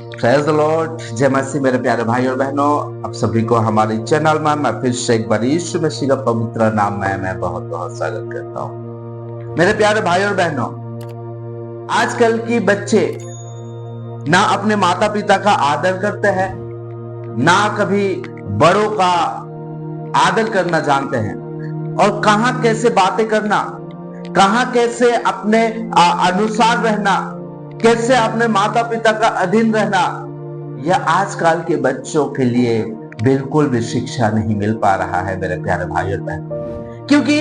Praise the Lord. जय मसीह मेरे प्यारे भाई और बहनों, आप सभी को हमारे चैनल में मैं फिर से एक बार यीशु मसीह का पवित्र नाम में मैं बहुत बहुत स्वागत करता हूँ। मेरे प्यारे भाई और बहनों, आजकल की बच्चे ना अपने माता पिता का आदर करते हैं, ना कभी बड़ों का आदर करना जानते हैं, और कहां कैसे बातें करना, कहां कैसे अपने अनुसार रहना, कैसे अपने माता पिता का अधीन रहना, यह आजकल के बच्चों के लिए बिल्कुल भी शिक्षा नहीं मिल पा रहा है मेरे प्यारे भाई और बहन। क्योंकि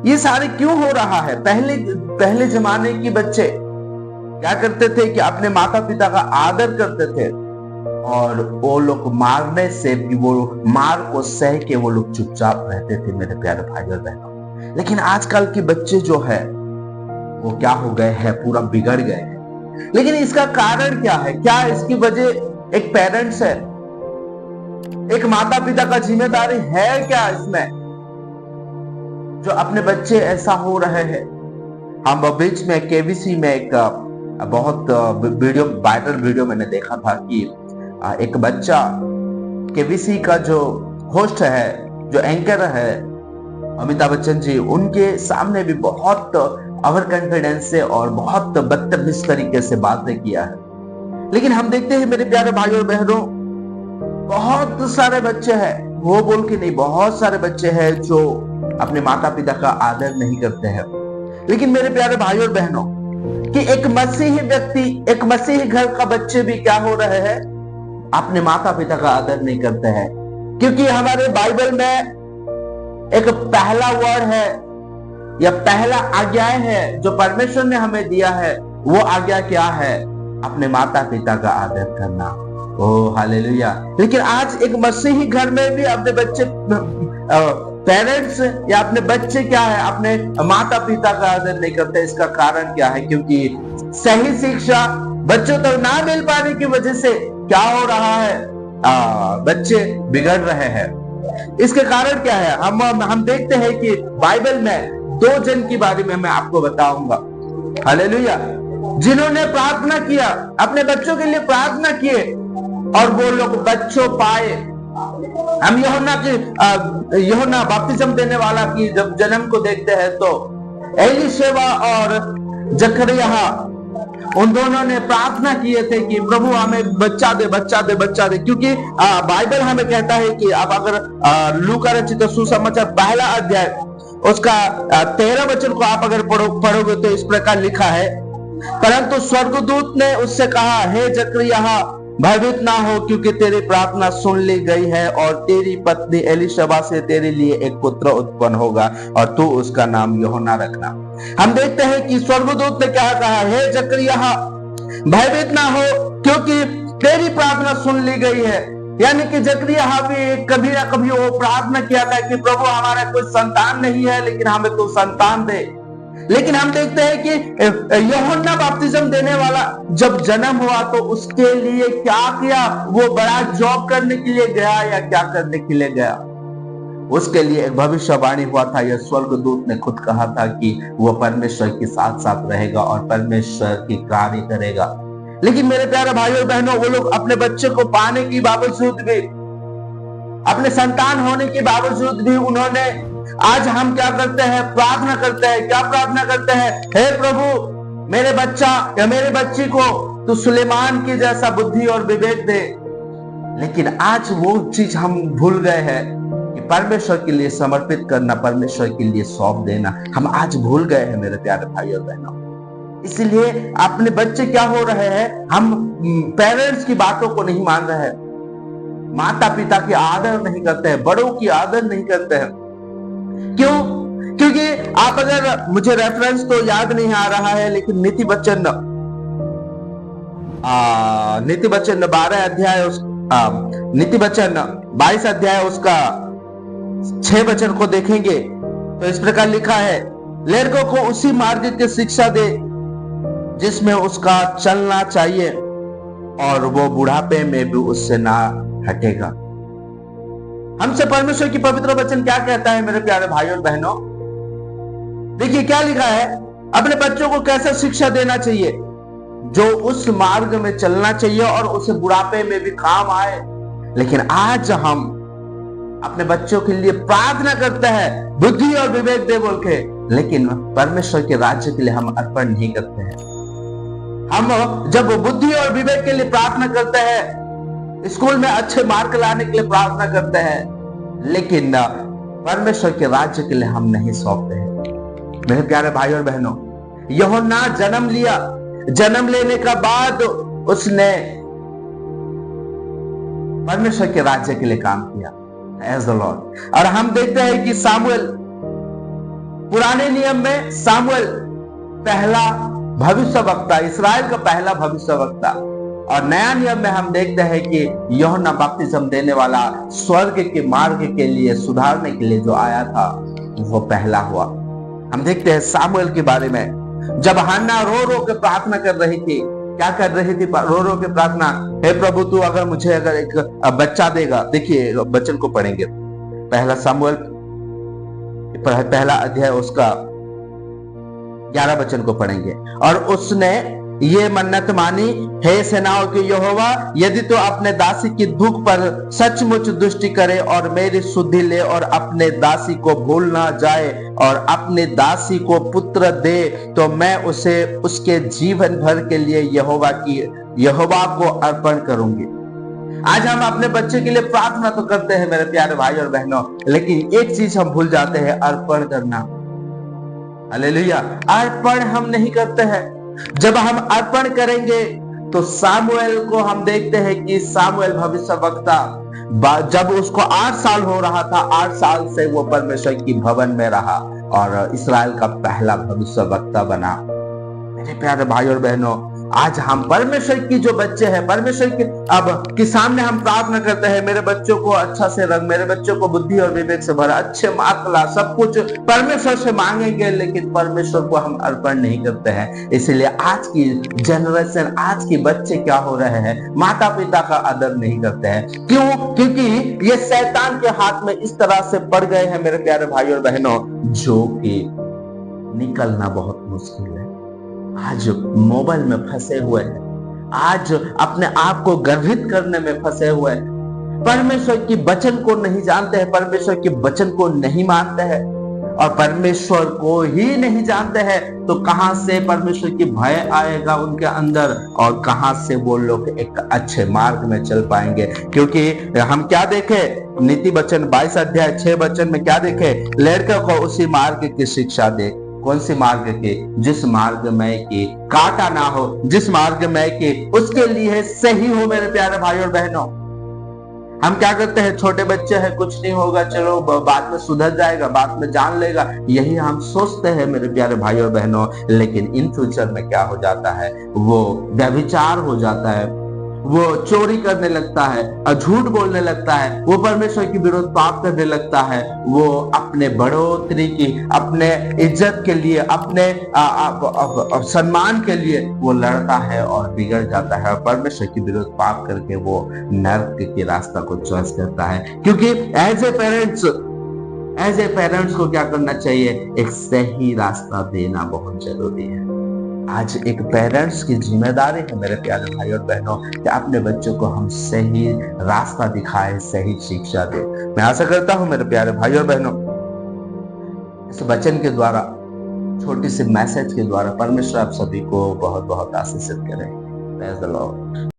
ये सारे क्यों हो रहा है? पहले जमाने के बच्चे क्या करते थे कि अपने माता पिता का आदर करते थे, और वो लोग मारने से भी, वो मार को सह के वो लोग चुपचाप रहते थे मेरे प्यारे भाई और बहनों। लेकिन आजकल के बच्चे जो है वो क्या हो गए हैं, पूरा बिगड़ गए हैं। लेकिन इसका कारण क्या है? क्या इसकी वजह एक पेरेंट्स है, एक माता पिता का जिम्मेदारी है क्या इसमें, जो अपने बच्चे ऐसा हो रहे हैं? हम बीच में केबीसी में एक बहुत वीडियो, वायरल वीडियो मैंने देखा था कि एक बच्चा, केबीसी का जो होस्ट है, जो एंकर है अमिताभ बच्चन जी, उनके सामने भी बहुत ओवर कॉन्फिडेंस से और बहुत बदतमीज तरीके से बातें किया है। लेकिन हम देखते हैं मेरे प्यारे भाइयों और बहनों, बहुत सारे बच्चे हैं, वो बोल के नहीं, बहुत सारे बच्चे हैं जो अपने माता पिता का आदर नहीं करते हैं। लेकिन मेरे प्यारे भाइयों और बहनों, कि एक मसीही व्यक्ति, एक मसीही घर का बच्चे भी क्या हो रहे हैं, अपने माता पिता का आदर नहीं करते हैं। क्योंकि हमारे बाइबल में एक पहला वर्ड है या पहला आज्ञा है जो परमेश्वर ने हमें दिया है। वो आज्ञा क्या है? अपने माता पिता का आदर करना। Oh hallelujah. लेकिन आज एक मसीही घर में भी अपने बच्चे, पेरेंट्स या अपने बच्चे क्या है, अपने माता पिता का आदर नहीं करते। इसका कारण क्या है? क्योंकि सही शिक्षा बच्चों तक ना मिल पाने की वजह से क्या हो रहा है, बच्चे बिगड़ रहे हैं। इसके कारण क्या है? हम देखते हैं कि बाइबल में दो जन के बारे में मैं आपको बताऊंगा, हालेलुया, जिन्होंने प्रार्थना किया, अपने बच्चों के लिए प्रार्थना किए, और वो लोग बच्चों पाए। हम यूहन्ना बपतिस्मा देने वाला की जब जन्म को देखते हैं तो एलीशेबा और जकरिया, उन दोनों ने प्रार्थना किए थे कि प्रभु हमें बच्चा दे, बच्चा दे, बच्चा दे। क्योंकि बाइबल हमें कहता है कि अब अगर लूका रचित सुसमाचार पहला अध्याय उसका 13 वचन को आप अगर पढ़ोगे तो इस प्रकार लिखा है, परंतु स्वर्गदूत ने उससे कहा, हे जकरिया, भयभीत ना हो, क्योंकि तेरी प्रार्थना सुन ली गई है, और तेरी पत्नी एलीशबा से तेरे लिए एक पुत्र उत्पन्न होगा, और तू उसका नाम यूहन्ना रखना। हम देखते हैं कि स्वर्गदूत ने क्या कहा, हे जकरिया, भयभीत ना हो, क्योंकि तेरी प्रार्थना सुन ली गई है। यानी कि जकरिया भी कभी ना कभी वो प्रार्थना किया था कि प्रभु हमारा कोई संतान नहीं है, लेकिन हमें तो संतान दे। लेकिन हम देखते हैं कि यूहन्ना बपतिस्मा देने वाला जब जन्म हुआ तो उसके लिए क्या किया? वो बड़ा जॉब करने के लिए गया या क्या करने के लिए गया? उसके लिए एक भविष्यवाणी हुआ था, या स्वर्गदूत ने खुद कहा था कि वो परमेश्वर के साथ साथ रहेगा और परमेश्वर की कार्य करेगा। लेकिन मेरे प्यारे भाइयों और बहनों, वो लोग अपने बच्चे को पाने के बावजूद भी, अपने संतान होने के बावजूद भी, उन्होंने, आज हम क्या करते हैं? प्रार्थना करते हैं। क्या प्रार्थना करते हैं? हे प्रभु मेरे बच्चा या मेरे बच्ची को तू सुलेमान की जैसा बुद्धि और विवेक दे। लेकिन आज वो चीज हम भूल गए हैं कि परमेश्वर के लिए समर्पित करना, परमेश्वर के लिए सौंप देना, हम आज भूल गए हैं मेरे प्यारे भाई और बहनों। इसलिए अपने बच्चे क्या हो रहे हैं, हम पेरेंट्स की बातों को नहीं मान रहे हैं, माता पिता की आदर नहीं करते हैं, बड़ों की आदर नहीं करते हैं। क्यों? क्योंकि आप अगर, मुझे रेफरेंस तो याद नहीं आ रहा है, लेकिन नीति वचन 12 अध्याय, नीति वचन 22 अध्याय उसका 6 वचन को देखेंगे तो इस प्रकार लिखा है, लड़कों को उसी मार्ग की शिक्षा दे जिसमें उसका चलना चाहिए, और वो बुढ़ापे में भी उससे ना हटेगा। हमसे परमेश्वर की पवित्र वचन क्या कहता है मेरे प्यारे भाइयों और बहनों? देखिए क्या लिखा है, अपने बच्चों को कैसे शिक्षा देना चाहिए। जो उस मार्ग में चलना चाहिए और उसे बुढ़ापे में भी काम आए। लेकिन आज हम अपने बच्चों के लिए प्रार्थना करते हैं, बुद्धि और विवेक दे बोल के, लेकिन परमेश्वर के राज्य के लिए हम अर्पण नहीं करते हैं। हम जब बुद्धि और विवेक के लिए प्रार्थना करते हैं, स्कूल में अच्छे मार्क लाने के लिए प्रार्थना करते हैं, लेकिन परमेश्वर के राज्य के लिए हम नहीं सौंपते हैं। मेरे प्यारे भाई और बहनों, यूहन्ना जन्म लिया, जन्म लेने का बाद उसने परमेश्वर के राज्य के लिए काम किया, एज द लॉर्ड। और हम देखते हैं कि सामुएल, पुराने नियम में सामुएल पहला भविष्यवक्ता, इस्राएल का पहला भविष्यवक्ता, और नया नियम में हम देखते हैं कि यूहन्ना बपतिस्म देने वाला, स्वर्ग के मार्ग के लिए सुधारने के लिए जो आया था, वो पहला हुआ। हम देखते हैं सामुएल के बारे में, जब हन्ना रो रो के प्रार्थना कर रही थी, क्या कर रही थी? रो रो के प्रार्थना, हे प्रभु तू अगर मुझे एक बच्चा देगा। देखिए वचन को पढ़ेंगे, पहला सामुएल पहला अध्याय उसका 11 वचन को पढ़ेंगे। और उसने ये मन्नत मानी, हे सेनाओं के यहोवा, यदि तो अपने दासी की दुख पर सचमुच दृष्टि करे और मेरी सुधि ले और अपने दासी को भूल ना जाए और अपने दासी को पुत्र दे, तो मैं उसे उसके जीवन भर के लिए यहोवा को अर्पण करूंगी। आज हम अपने बच्चे के लिए प्रार्थना तो करते हैं मेरे प्यारे भाई और बहनों, लेकिन एक चीज हम भूल जाते हैं, अर्पण करना। हालेलुया, अर्पण हम नहीं करते हैं। जब हम अर्पण करेंगे तो सामुएल को हम देखते हैं कि सामुएल भविष्यवक्ता, जब उसको 8 साल हो रहा था, 8 साल से वो परमेश्वर की भवन में रहा और इस्राएल का पहला भविष्यवक्ता बना। मेरे प्यारे भाई और बहनों, आज हम परमेश्वर की जो बच्चे हैं, परमेश्वर के सामने हम प्रार्थना करते हैं, मेरे बच्चों को अच्छा से रंग, मेरे बच्चों को बुद्धि और विवेक से भरा, अच्छे मार्क ला, सब कुछ परमेश्वर से मांगेंगे, लेकिन परमेश्वर को हम अर्पण नहीं करते हैं। इसलिए आज की जनरेशन, आज के बच्चे क्या हो रहे हैं? माता पिता का आदर नहीं करते हैं। क्यों? क्योंकि ये शैतान के हाथ में इस तरह से पड़ गए हैं मेरे प्यारे भाई और बहनों, जो कि निकलना बहुत मुश्किल है। आज मोबाइल में फंसे हुए हैं, आज अपने आप को गर्वित करने में फंसे हुए हैं, परमेश्वर की वचन को नहीं जानते हैं, परमेश्वर के वचन को नहीं मानते हैं, और परमेश्वर को ही नहीं जानते हैं, तो कहां से परमेश्वर की भय आएगा उनके अंदर, और कहां से वो लोग एक अच्छे मार्ग में चल पाएंगे? क्योंकि हम क्या देखे, नीति वचन 22 अध्याय 6 वचन में क्या देखे? लड़के को उसी मार्ग की शिक्षा दे। कौन सी मार्ग के? जिस मार्ग में कि काटा ना हो, जिस मार्ग में कि उसके लिए सही हो। मेरे प्यारे भाई और बहनों, हम क्या करते हैं, छोटे बच्चे हैं, कुछ नहीं होगा, चलो बाद में सुधर जाएगा, बाद में जान लेगा, यही हम सोचते हैं मेरे प्यारे भाई और बहनों। लेकिन इन फ्यूचर में क्या हो जाता है? वो व्यभिचार हो जाता है, वो चोरी करने लगता है, झूठ बोलने लगता है, वो परमेश्वर के विरुद्ध पाप करने लगता है, वो अपने बढ़ोतरी की, अपने इज्जत के लिए, अपने सम्मान के लिए वो लड़ता है और बिगड़ जाता है, और परमेश्वर के विरुद्ध पाप करके वो नरक के रास्ता को चॉइस करता है। क्योंकि एज ए पेरेंट्स को क्या करना चाहिए? एक सही रास्ता देना बहुत जरूरी है। आज एक पेरेंट्स की जिम्मेदारी है मेरे प्यारे भाई और बहनों, कि अपने बच्चों को हम सही रास्ता दिखाएं, सही शिक्षा दें। मैं आशा करता हूं मेरे प्यारे भाई और बहनों, इस वचन के द्वारा, छोटी सी मैसेज के द्वारा परमेश्वर आप सभी को बहुत बहुत आशीषित करें। Praise the Lord.